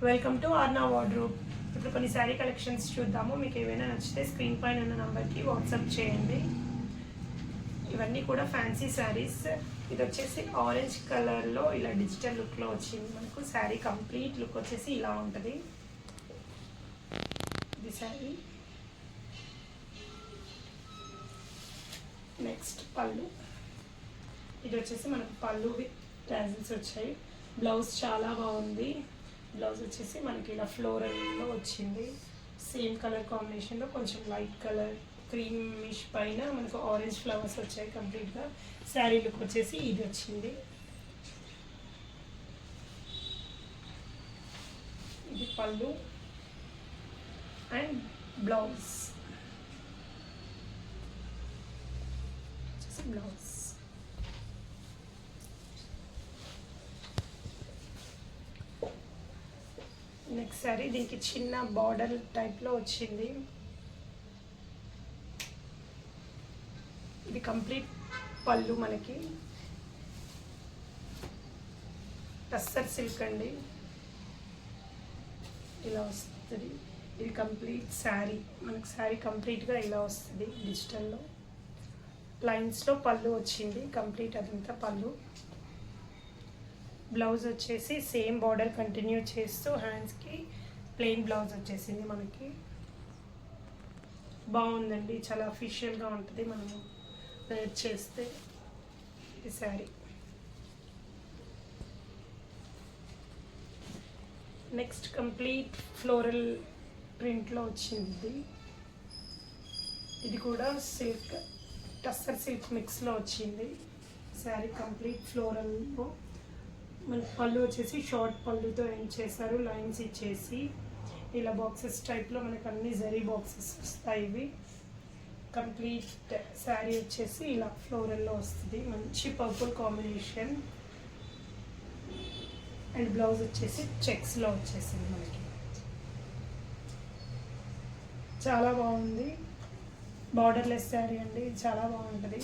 Welcome to ఆర్నా wardrobe. ఇప్పుడు కొన్ని sari collections చూద్దాము. మీకు ఏవైనా నచ్చితే స్క్రీన్ పైన ఉన్న నెంబర్కి వాట్సాప్ చేయండి. ఇవన్నీ కూడా ఫ్యాన్సీ శారీస్. ఇది వచ్చేసి ఆరెంజ్ కలర్లో ఇలా డిజిటల్ లుక్లో వచ్చింది. మనకు శారీ కంప్లీట్ లుక్ వచ్చేసి ఇలా ఉంటుంది. ఇది శారీ. నెక్స్ట్ పళ్ళు. ఇది వచ్చేసి మనకు పళ్ళు విత్ టాజిల్స్ వచ్చాయి. బ్లౌజ్ చాలా బాగుంది. బ్లౌజ్ వచ్చేసి మనకి ఇలా ఫ్లోరల్లో వచ్చింది. సేమ్ కలర్ కాంబినేషన్లో కొంచెం లైట్ కలర్ క్రీమిష్ పైన మనకు ఆరెంజ్ ఫ్లవర్స్ వచ్చాయి. కంప్లీట్గా శారీ లుక్ వచ్చేసి ఇది వచ్చింది. ఇది పళ్ళు అండ్ బ్లౌజ్ వచ్చేసి బ్లౌజ్. నెక్స్ట్ సారీ దీనికి చిన్న బార్డర్ టైప్లో వచ్చింది. ఇది కంప్లీట్ పళ్ళు మనకి టస్సర్ సిల్క్ అండి, ఇలా వస్తుంది. ఇది కంప్లీట్ శారీ. మనకి శారీ కంప్లీట్గా ఇలా వస్తుంది. డిజిటల్లో లైన్స్లో పళ్ళు వచ్చింది. కంప్లీట్ అదంతా పళ్ళు. బ్లౌజ్ వచ్చేసి సేమ్ బార్డర్ కంటిన్యూ చేస్తూ హ్యాండ్స్కి ప్లెయిన్ బ్లౌజ్ వచ్చేసింది. మనకి బాగుందండి, చాలా అఫీషియల్గా ఉంటుంది మనము వేర్ చేస్తే. ఈ శారీ. నెక్స్ట్ కంప్లీట్ ఫ్లోరల్ ప్రింట్లో వచ్చింది. ఇది కూడా సిల్క్ టస్సర్ సిల్క్ మిక్స్లో వచ్చింది. శారీ కంప్లీట్ ఫ్లోరల్లో. మన పళ్ళు వచ్చేసి షార్ట్ పళ్ళుతో ఏం చేశారు, లైన్స్ ఇచ్చేసి ఇలా బాక్సెస్ టైప్లో మనకు అన్ని జరీ బాక్సెస్ వస్తాయి. ఇవి కంప్లీట్ శారీ వచ్చేసి ఇలా ఫ్లోరల్లో వస్తుంది. మంచి పర్పుల్ కాంబినేషన్. అండ్ బ్లౌజ్ వచ్చేసి చెక్స్లో వచ్చేసింది మనకి. చాలా బాగుంది. బార్డర్లెస్ శారీ అండి, చాలా బాగుంటుంది.